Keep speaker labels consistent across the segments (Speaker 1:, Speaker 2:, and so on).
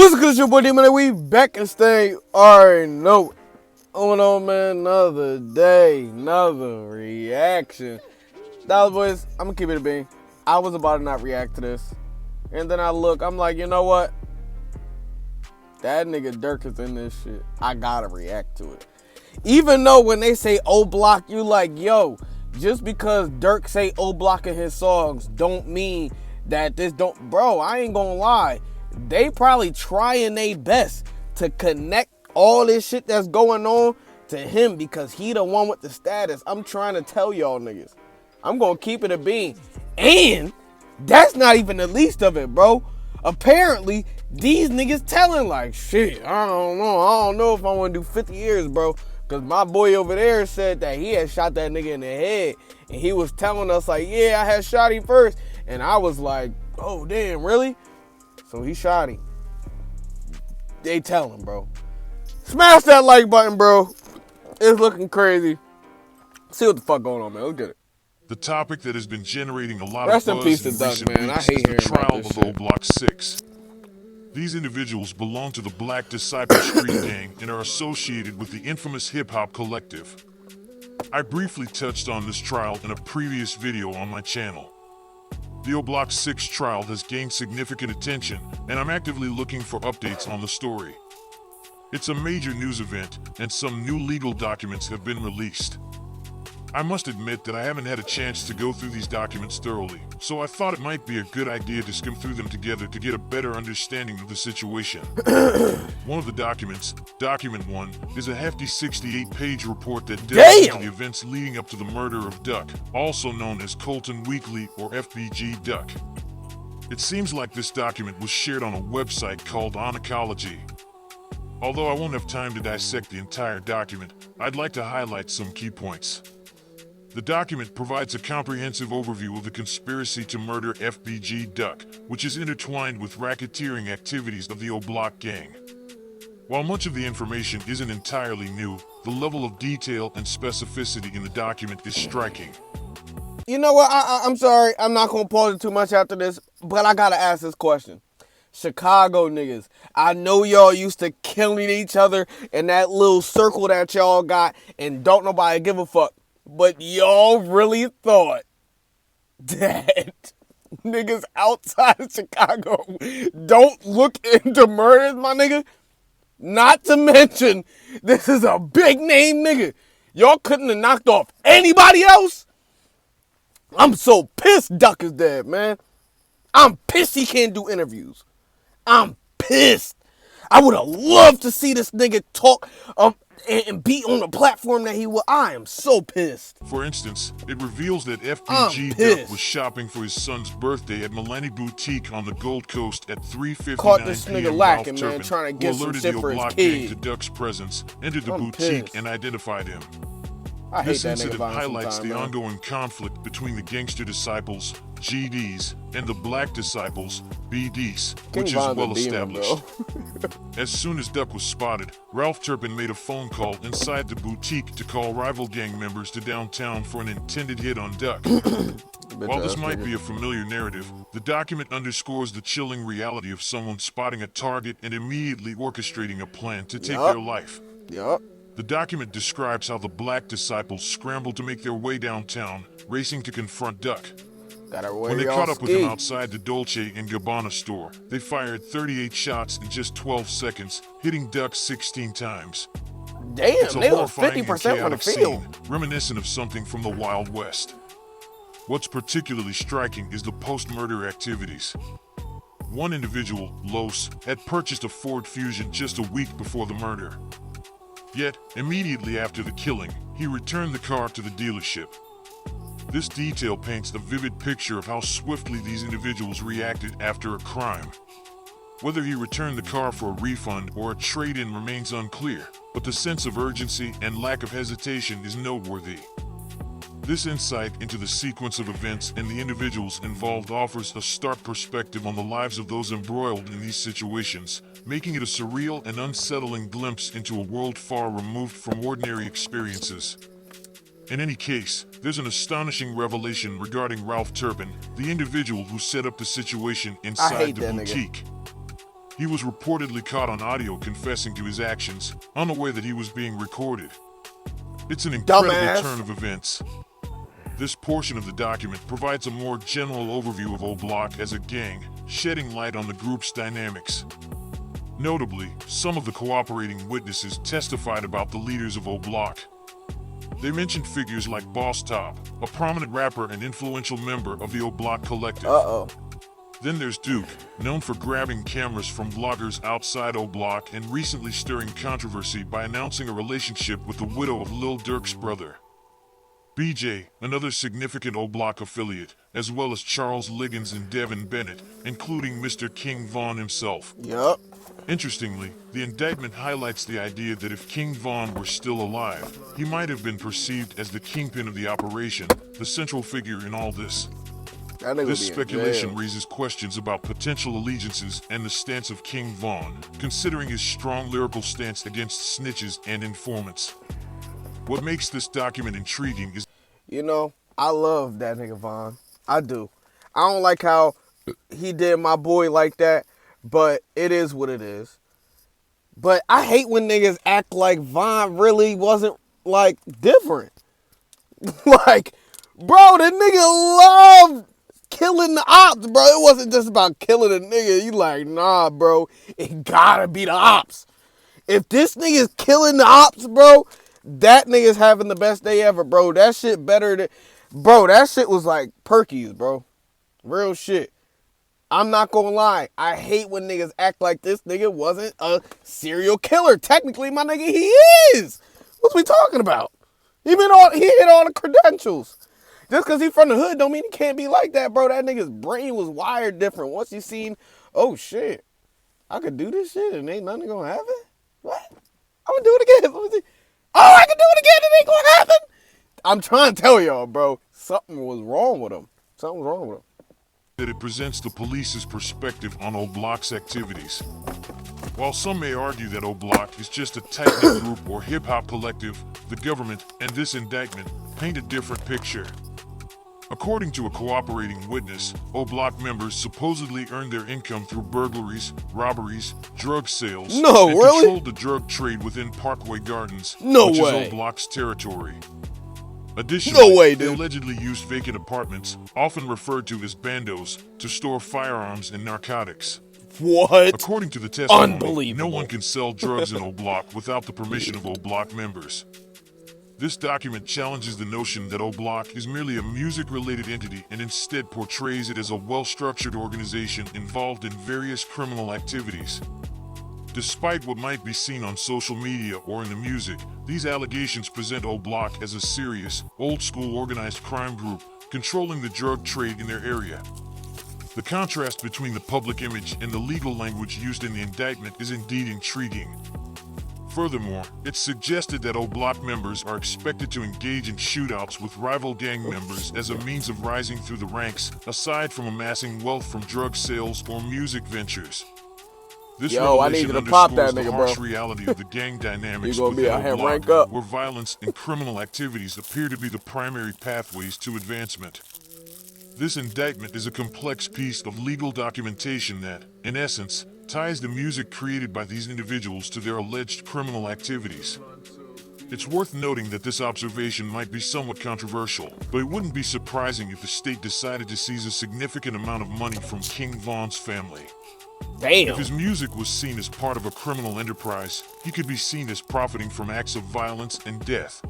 Speaker 1: What's good, it's your boy Dmoney. We back and stay. Alright, no. On, man. Another day, another reaction. Dollar boys, I'm gonna keep it a bean. I was about to not react to this. And then I look, I'm like, you know what? That nigga Durk is in this shit. I gotta react to it. Even though when they say OBlock, you like, yo, just because Durk say OBlock in his songs don't mean that this don't. Bro, I ain't gonna lie. They probably trying their best to connect all this shit that's going on to him because he the one with the status. I'm trying to tell y'all niggas. I'm gonna keep it a bean. And that's not even the least of it, bro. Apparently, these niggas telling like, shit, I don't know if I wanna do 50 years, bro. Cause my boy over there said that he had shot that nigga in the head. And he was telling us like, yeah, I had shot him first. And I was like, oh damn, really? So he shot him. They tell him, bro. Smash that like button, bro. It's looking crazy. See what the fuck going on, man. Let's get it.
Speaker 2: The topic that has been generating a lot
Speaker 1: Rest
Speaker 2: of
Speaker 1: in
Speaker 2: buzz
Speaker 1: peace to
Speaker 2: in
Speaker 1: Duck,
Speaker 2: recent
Speaker 1: man. I
Speaker 2: weeks
Speaker 1: hate
Speaker 2: is the
Speaker 1: hearing about
Speaker 2: trial
Speaker 1: this
Speaker 2: of
Speaker 1: shit.
Speaker 2: OBlock 6. These individuals belong to the Black Disciple Street Gang and are associated with the infamous hip-hop collective. I briefly touched on this trial in a previous video on my channel. The OBlock 6 trial has gained significant attention, and I'm actively looking for updates on the story. It's a major news event, and some new legal documents have been released. I must admit that I haven't had a chance to go through these documents thoroughly, so I thought it might be a good idea to skim through them together to get a better understanding of the situation. One of the documents, Document 1, is a hefty 68-page report that delves into the events leading up to the murder of Duck, also known as Colton Weekly or FBG Duck. It seems like this document was shared on a website called Oncology. Although I won't have time to dissect the entire document, I'd like to highlight some key points. The document provides a comprehensive overview of the conspiracy to murder FBG Duck, which is intertwined with racketeering activities of the OBlock gang. While much of the information isn't entirely new, the level of detail and specificity in the document is striking.
Speaker 1: You know what? I'm sorry. I'm not going to pause it too much after this, but I got to ask this question. Chicago niggas, I know y'all used to killing each other in that little circle that y'all got and don't nobody give a fuck. But y'all really thought that niggas outside of Chicago don't look into murders, my nigga? Not to mention, this is a big name nigga. Y'all couldn't have knocked off anybody else? I'm so pissed Duck is dead, man. I'm pissed he can't do interviews. I'm pissed. I would have loved to see this nigga talk and be on the platform that he was. I am so pissed.
Speaker 2: For instance, it reveals that FBG Duck was shopping for his son's birthday at Milani Boutique on the Gold Coast at 3:59
Speaker 1: Caught this
Speaker 2: p.m.
Speaker 1: nigga lacking,
Speaker 2: Ralph
Speaker 1: man,
Speaker 2: Turpin,
Speaker 1: trying to get
Speaker 2: who
Speaker 1: some
Speaker 2: alerted
Speaker 1: shit
Speaker 2: the
Speaker 1: for his
Speaker 2: OBlock gang
Speaker 1: kid.
Speaker 2: to Duck's presence, entered the
Speaker 1: I'm
Speaker 2: boutique
Speaker 1: pissed.
Speaker 2: and identified him.
Speaker 1: I hate
Speaker 2: This
Speaker 1: that nigga
Speaker 2: incident
Speaker 1: violence
Speaker 2: highlights
Speaker 1: sometime,
Speaker 2: the
Speaker 1: man.
Speaker 2: ongoing conflict between the gangster disciples, GDs, and the black disciples, BDs, which is well established. As soon as Duck was spotted, Ralph Turpin made a phone call inside the boutique to call rival gang members to downtown for an intended hit on Duck. While this might be a familiar narrative, the document underscores the chilling reality of someone spotting a target and immediately orchestrating a plan to take their life. The document describes how the black disciples scrambled to make their way downtown, racing to confront Duck. When they caught up with him outside the Dolce & Gabbana store, they fired 38 shots in just 12 seconds, hitting Duck 16 times.
Speaker 1: Damn,
Speaker 2: It's a
Speaker 1: they were
Speaker 2: horrifying
Speaker 1: 50%
Speaker 2: and
Speaker 1: from the
Speaker 2: chaotic
Speaker 1: field.
Speaker 2: scene, reminiscent of something from the Wild West. What's particularly striking is the post-murder activities. One individual, Los, had purchased a Ford Fusion just a week before the murder. Yet, immediately after the killing, he returned the car to the dealership. This detail paints a vivid picture of how swiftly these individuals reacted after a crime. Whether he returned the car for a refund or a trade-in remains unclear, but the sense of urgency and lack of hesitation is noteworthy. This insight into the sequence of events and the individuals involved offers a stark perspective on the lives of those embroiled in these situations, making it a surreal and unsettling glimpse into a world far removed from ordinary experiences. In any case, there's an astonishing revelation regarding Ralph Turpin, the individual who set up the situation inside the boutique. He was reportedly caught on audio confessing to his actions, unaware that he was being recorded. It's an incredible turn of events. This portion of the document provides a more general overview of OBlock as a gang, shedding light on the group's dynamics. Notably, some of the cooperating witnesses testified about the leaders of OBlock. They mentioned figures like Boss Top, a prominent rapper and influential member of the OBlock collective. Then there's Durk, known for grabbing cameras from vloggers outside OBlock and recently stirring controversy by announcing a relationship with the widow of Lil Durk's brother. BJ, another significant OBlock affiliate, as well as Charles Liggins and Devin Bennett, including Mr. King Von himself.
Speaker 1: Yup.
Speaker 2: Interestingly, the indictment highlights the idea that if King Von were still alive, he might have been perceived as the kingpin of the operation, the central figure in all this. This speculation raises questions about potential allegiances and the stance of King Von, considering his strong lyrical stance against snitches and informants. What makes this document intriguing is,
Speaker 1: you know, I love that nigga Von. I do. I don't like how he did my boy like that, but it is what it is. But I hate when niggas act like Von really wasn't, like, different. Like, bro, the nigga loved killing the ops, bro. It wasn't just about killing a nigga. You like, nah, bro, it gotta be the ops. If this nigga's killing the ops, bro, that nigga's having the best day ever, bro. That shit better than, bro, that shit was like Perky's, bro. Real shit. I'm not gonna lie. I hate when niggas act like this nigga wasn't a serial killer. Technically, my nigga, he is. What's we talking about? He hit all the credentials. Just because he from the hood don't mean he can't be like that, bro. That nigga's brain was wired different. Once he seen, oh shit, I could do this shit and ain't nothing gonna happen? What? I'm gonna do it again. Let me see. Oh, I can do it again and it ain't gonna happen? I'm trying to tell y'all, bro. Something was wrong with him. Something was wrong with him.
Speaker 2: that it presents the police's perspective on OBlock's activities. While some may argue that OBlock is just a tight-knit group or hip-hop collective, the government and this indictment paint a different picture. According to a cooperating witness, OBlock members supposedly earned their income through burglaries, robberies, drug sales, and controlled the drug trade within Parkway Gardens, which is OBlock's territory. Additionally, they allegedly used vacant apartments, often referred to as bandos, to store firearms and narcotics.
Speaker 1: What?
Speaker 2: According to the testimony, no one can sell drugs in OBlock without the permission of OBlock members. This document challenges the notion that OBlock is merely a music-related entity and instead portrays it as a well-structured organization involved in various criminal activities. Despite what might be seen on social media or in the music, these allegations present OBlock as a serious, old-school organized crime group controlling the drug trade in their area. The contrast between the public image and the legal language used in the indictment is indeed intriguing. Furthermore, it's suggested that OBlock members are expected to engage in shootouts with rival gang members as a means of rising through the ranks, aside from amassing wealth from drug sales or music ventures. This revelation underscores the harsh reality of the gang dynamics within OBlock, where violence and criminal activities appear to be the primary pathways to advancement. This indictment is a complex piece of legal documentation that, in essence, ties the music created by these individuals to their alleged criminal activities. It's worth noting that this observation might be somewhat controversial, but it wouldn't be surprising if the state decided to seize a significant amount of money from King Von's family.
Speaker 1: Damn.
Speaker 2: If his music was seen as part of a criminal enterprise, he could be seen as profiting from acts of violence and death.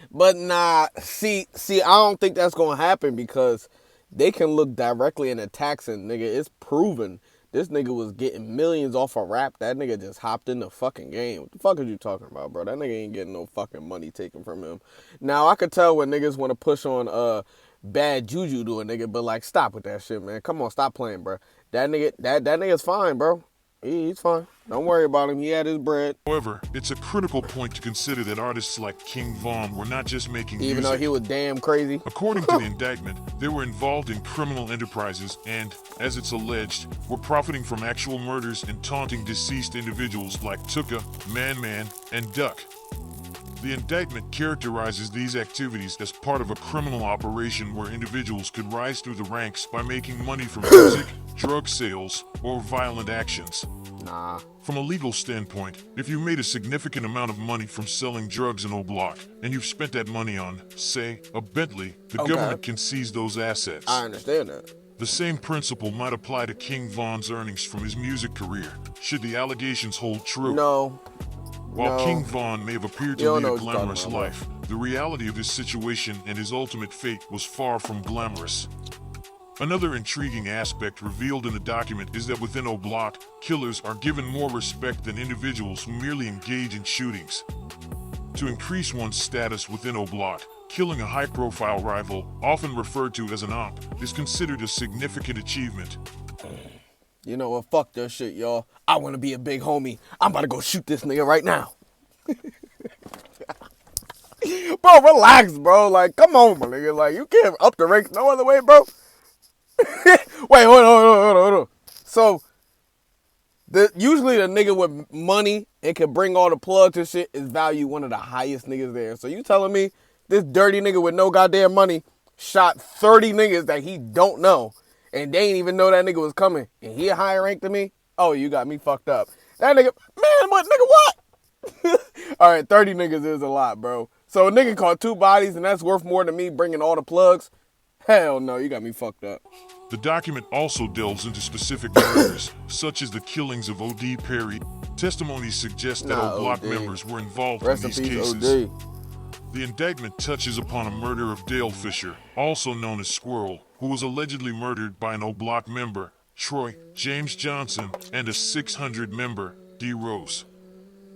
Speaker 1: But nah, see, I don't think that's gonna happen because they can look directly in the tax and nigga, it's proven this nigga was getting millions off a rap. That nigga just hopped in the fucking game. What the fuck are you talking about, bro? That nigga ain't getting no fucking money taken from him. Now I could tell when niggas want to push on bad juju to a nigga, but like stop with that shit, man. Come on, stop playing, bro. That nigga's fine, bro. He's fine. Don't worry about him. He had his bread.
Speaker 2: However, it's a critical point to consider that artists like King Von were not just making music.
Speaker 1: Even though he was damn crazy.
Speaker 2: According to the indictment, they were involved in criminal enterprises and, as it's alleged, were profiting from actual murders and taunting deceased individuals like Tuka, Man, and Duck. The indictment characterizes these activities as part of a criminal operation where individuals could rise through the ranks by making money from music, drug sales, or violent actions.
Speaker 1: Nah.
Speaker 2: From a legal standpoint, if you made a significant amount of money from selling drugs in OBlock, and you've spent that money on, say, a Bentley, the government can seize those assets.
Speaker 1: I understand that.
Speaker 2: The same principle might apply to King Von's earnings from his music career, should the allegations hold true.
Speaker 1: No.
Speaker 2: While
Speaker 1: No.
Speaker 2: King Von may have appeared to lead a glamorous life, the reality of his situation and his ultimate fate was far from glamorous. Another intriguing aspect revealed in the document is that within OBlock, killers are given more respect than individuals who merely engage in shootings. To increase one's status within OBlock, killing a high-profile rival, often referred to as an op, is considered a significant achievement.
Speaker 1: You know what? Fuck that shit, y'all. I want to be a big homie. I'm about to go shoot this nigga right now. Bro, relax, bro. Like, come on, my nigga. Like, you can't up the ranks no other way, bro. Wait, hold on. So, usually the nigga with money and can bring all the plugs and shit is valued one of the highest niggas there. So you telling me this dirty nigga with no goddamn money shot 30 niggas that he don't know and they ain't even know that nigga was coming and he a higher rank than me? Oh, you got me fucked up. That nigga, man, what, nigga, what? All right, 30 niggas is a lot, bro. So a nigga caught 2 bodies and that's worth more than me bringing all the plugs? Hell no, you got me fucked up.
Speaker 2: The document also delves into specific murders, such as the killings of O.D. Perry. Testimonies suggest that OBlock members were involved in these cases.
Speaker 1: OD.
Speaker 2: The indictment touches upon a murder of Dale Fisher, also known as Squirrel, who was allegedly murdered by an OBlock member, Troy James Johnson, and a 600 member, D. Rose.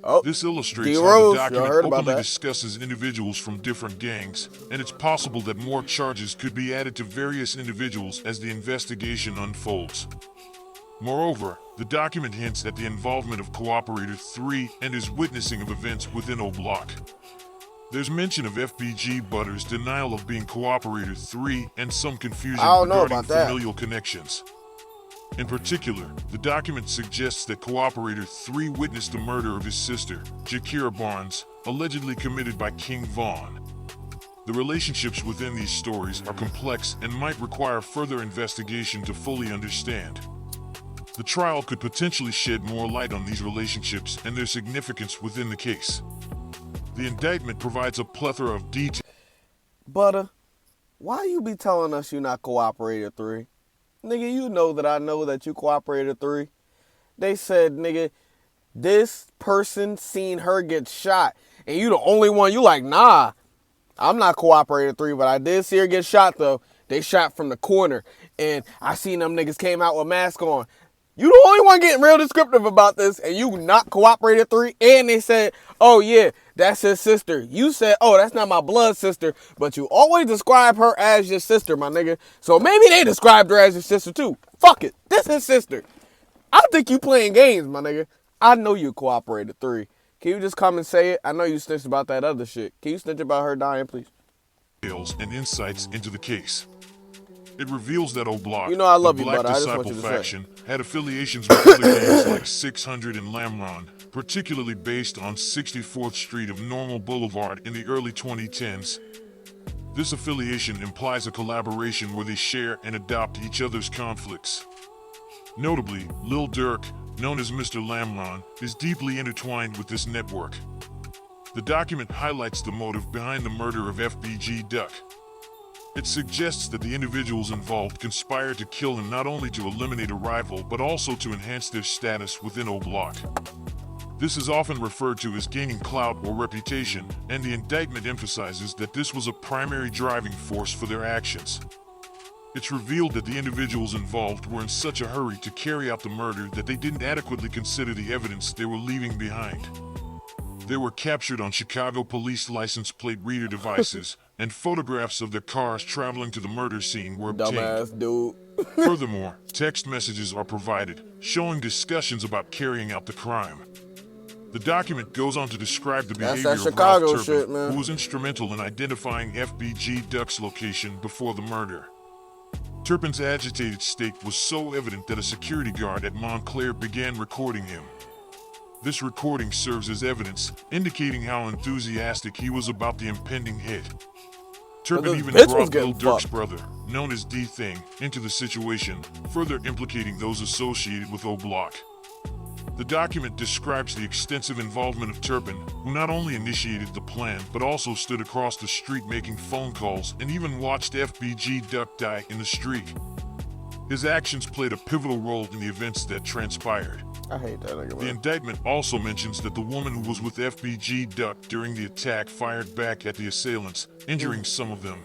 Speaker 1: Oh,
Speaker 2: This illustrates
Speaker 1: D-Rose,
Speaker 2: how the
Speaker 1: y'all
Speaker 2: document
Speaker 1: heard about
Speaker 2: openly
Speaker 1: that.
Speaker 2: discusses individuals from different gangs, and it's possible that more charges could be added to various individuals as the investigation unfolds. Moreover, the document hints at the involvement of Cooperator 3 and his witnessing of events within OBlock. There's mention of FBG Butter's denial of being Cooperator 3 and some confusion
Speaker 1: I don't know
Speaker 2: regarding
Speaker 1: about that.
Speaker 2: familial connections. In particular, the document suggests that Cooperator 3 witnessed the murder of his sister, Jakira Barnes, allegedly committed by King Von. The relationships within these stories are complex and might require further investigation to fully understand. The trial could potentially shed more light on these relationships and their significance within the case. The indictment provides a plethora of details.
Speaker 1: Butter, why you be telling us you not Cooperator 3? Nigga, you know that I know that you Cooperator 3. They said, nigga, this person seen her get shot. And you the only one. You like, nah, I'm not Cooperator 3, but I did see her get shot, though. They shot from the corner. And I seen them niggas came out with masks on. You the only one getting real descriptive about this, and you not Cooperator 3. And they said, oh, yeah, that's his sister. You said, oh, that's not my blood sister, but you always describe her as your sister, my nigga. So maybe they described her as your sister, too. Fuck it. This his sister. I think you playing games, my nigga. I know you Cooperator 3. Can you just come and say it? I know you snitched about that other shit. Can you snitch about her dying, please?
Speaker 2: And insights into the case. It reveals that OBlock,
Speaker 1: You know I love
Speaker 2: the
Speaker 1: you,
Speaker 2: Black
Speaker 1: brother. I just want
Speaker 2: Disciple
Speaker 1: you to say.
Speaker 2: faction, had affiliations with other gangs like 600 and Lamron, particularly based on 64th Street of Normal Boulevard in the early 2010s. This affiliation implies a collaboration where they share and adopt each other's conflicts. Notably, Lil Durk, known as Mr. Lamron, is deeply intertwined with this network. The document highlights the motive behind the murder of FBG Duck. It suggests that the individuals involved conspired to kill him not only to eliminate a rival, but also to enhance their status within OBlock. This is often referred to as gaining clout or reputation, and the indictment emphasizes that this was a primary driving force for their actions. It's revealed that the individuals involved were in such a hurry to carry out the murder that they didn't adequately consider the evidence they were leaving behind. They were captured on Chicago police license plate reader devices, and photographs of their cars traveling to the murder scene were obtained.
Speaker 1: Dumbass dude.
Speaker 2: Furthermore, text messages are provided, showing discussions about carrying out the crime. The document goes on to describe the behavior
Speaker 1: that
Speaker 2: of
Speaker 1: Chicago
Speaker 2: Ralph Turpin,
Speaker 1: shit, man.
Speaker 2: who was instrumental in identifying FBG Duck's location before the murder. Turpin's agitated state was so evident that a security guard at Montclair began recording him. This recording serves as evidence, indicating how enthusiastic he was about the impending hit. Turpin
Speaker 1: this
Speaker 2: even
Speaker 1: bitch was
Speaker 2: brought Lil
Speaker 1: getting
Speaker 2: Durk's
Speaker 1: fucked.
Speaker 2: brother, known as D-Thing, into the situation, further implicating those associated with OBlock. The document describes the extensive involvement of Turpin, who not only initiated the plan, but also stood across the street making phone calls and even watched FBG Duck die in the street. His actions played a pivotal role in the events that transpired.
Speaker 1: I hate that nigga, man.
Speaker 2: The indictment also mentions that the woman who was with FBG Duck during the attack fired back at the assailants, injuring some of them.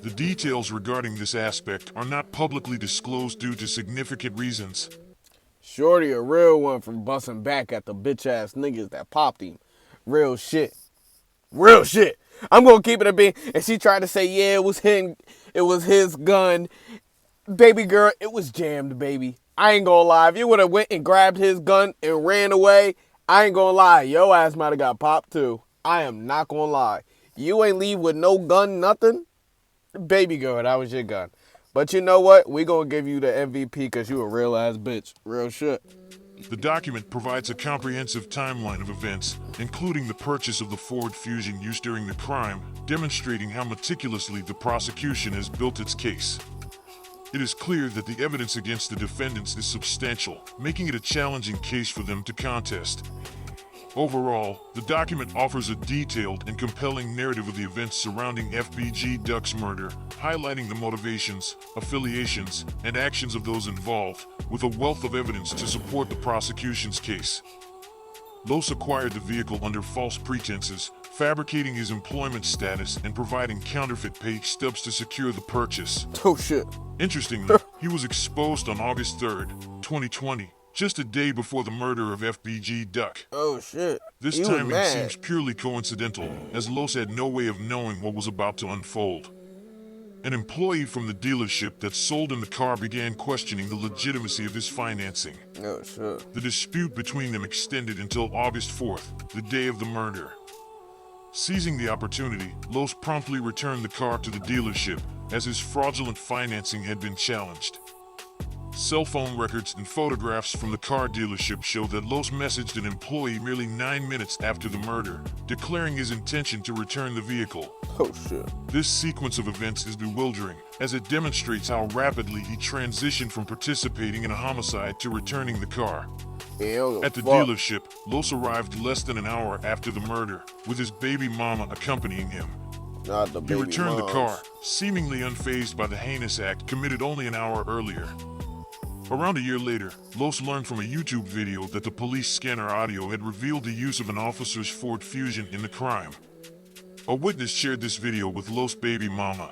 Speaker 2: The details regarding this aspect are not publicly disclosed due to significant reasons.
Speaker 1: Shorty a real one from busting back at the bitch ass niggas that popped him. Real shit. Real shit. I'm gonna keep it a bean. And she tried to say, yeah, it was his gun. Baby girl, it was jammed, baby. I ain't gonna lie. If you would have went and grabbed his gun and ran away, I ain't gonna lie. Yo ass might have got popped too. I am not gonna lie. You ain't leave with no gun, nothing. Baby girl, that was your gun. But you know what? We gonna give you the MVP because you a real ass bitch. Real shit.
Speaker 2: The document provides a comprehensive timeline of events, including the purchase of the Ford Fusion used during the crime, demonstrating how meticulously the prosecution has built its case. It is clear that the evidence against the defendants is substantial, making it a challenging case for them to contest. Overall, the document offers a detailed and compelling narrative of the events surrounding FBG Duck's murder, highlighting the motivations, affiliations, and actions of those involved, with a wealth of evidence to support the prosecution's case. Los acquired the vehicle under false pretenses, fabricating his employment status and providing counterfeit pay stubs to secure the purchase.
Speaker 1: Oh shit.
Speaker 2: Interestingly, he was exposed on August 3rd, 2020, just a day before the murder of FBG Duck.
Speaker 1: Oh shit.
Speaker 2: This
Speaker 1: You
Speaker 2: timing
Speaker 1: mad.
Speaker 2: seems purely coincidental, as Los had no way of knowing what was about to unfold. An employee from the dealership that sold him the car began questioning the legitimacy of his financing.
Speaker 1: Oh shit.
Speaker 2: The dispute between them extended until August 4th, the day of the murder. Seizing the opportunity, Los promptly returned the car to the dealership, as his fraudulent financing had been challenged. Cell phone records and photographs from the car dealership show that Los messaged an employee merely 9 minutes after the murder, declaring his intention to return the vehicle.
Speaker 1: Oh shit.
Speaker 2: This sequence of events is bewildering, as it demonstrates how rapidly he transitioned from participating in a homicide to returning the car. At the dealership, Los arrived less than an hour after the murder, with his baby mama accompanying him.
Speaker 1: Not the
Speaker 2: He
Speaker 1: baby
Speaker 2: returned
Speaker 1: moms.
Speaker 2: the car, seemingly unfazed by the heinous act committed only an hour earlier. Around a year later, Los learned from a YouTube video that the police scanner audio had revealed the use of an officer's Ford Fusion in the crime. A witness shared this video with Los' baby mama.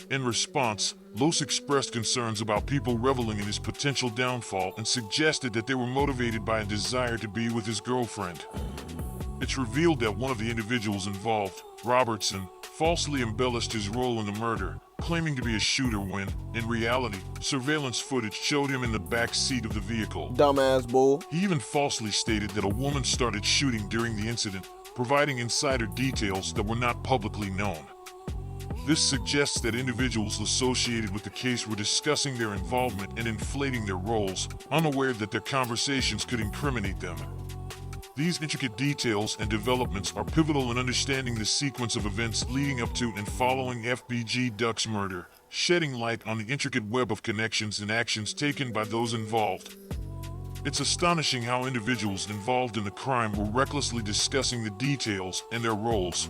Speaker 2: In response, Los expressed concerns about people reveling in his potential downfall and suggested that they were motivated by a desire to be with his girlfriend. It's revealed that one of the individuals involved, Robertson, falsely embellished his role in the murder, claiming to be a shooter when, in reality, surveillance footage showed him in the back seat of the vehicle.
Speaker 1: Dumbass bull.
Speaker 2: He even falsely stated that a woman started shooting during the incident, providing insider details that were not publicly known. This suggests that individuals associated with the case were discussing their involvement and inflating their roles, unaware that their conversations could incriminate them. These intricate details and developments are pivotal in understanding the sequence of events leading up to and following FBG Duck's murder, shedding light on the intricate web of connections and actions taken by those involved. It's astonishing how individuals involved in the crime were recklessly discussing the details and their roles.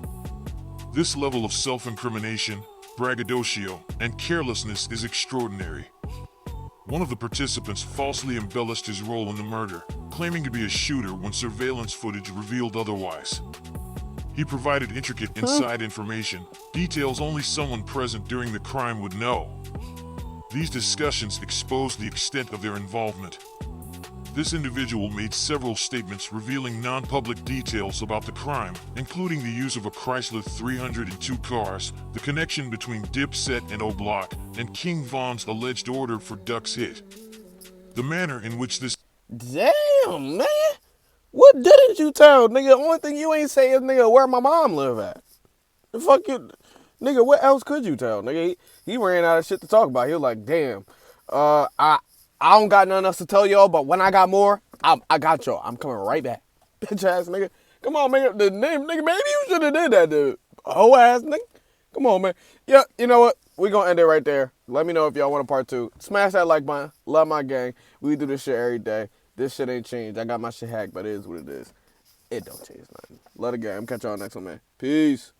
Speaker 2: This level of self-incrimination, braggadocio, and carelessness is extraordinary. One of the participants falsely embellished his role in the murder, claiming to be a shooter when surveillance footage revealed otherwise. He provided intricate inside information, details only someone present during the crime would know. These discussions exposed the extent of their involvement. This individual made several statements revealing non-public details about the crime, including the use of a Chrysler 302 cars, the connection between Dipset and OBlock, and King Von's alleged order for Duck's hit. The manner in which this
Speaker 1: Damn, man. What didn't you tell, nigga? The only thing you ain't say is, nigga, where my mom live at. The fuck you, nigga, what else could you tell, nigga? He ran out of shit to talk about. He was like, damn, I don't got nothing else to tell y'all, but when I got more, I got y'all. I'm coming right back. Bitch ass nigga. Come on, nigga. The name, nigga, maybe you should have did that, dude. Hoe ass nigga. Come on, man. Yeah, you know what? We gonna end it right there. Let me know if y'all want a part 2. Smash that like button. Love my gang. We do this shit every day. This shit ain't changed. I got my shit hacked, but it is what it is. It don't change nothing. Love the game. Catch y'all next one, man. Peace.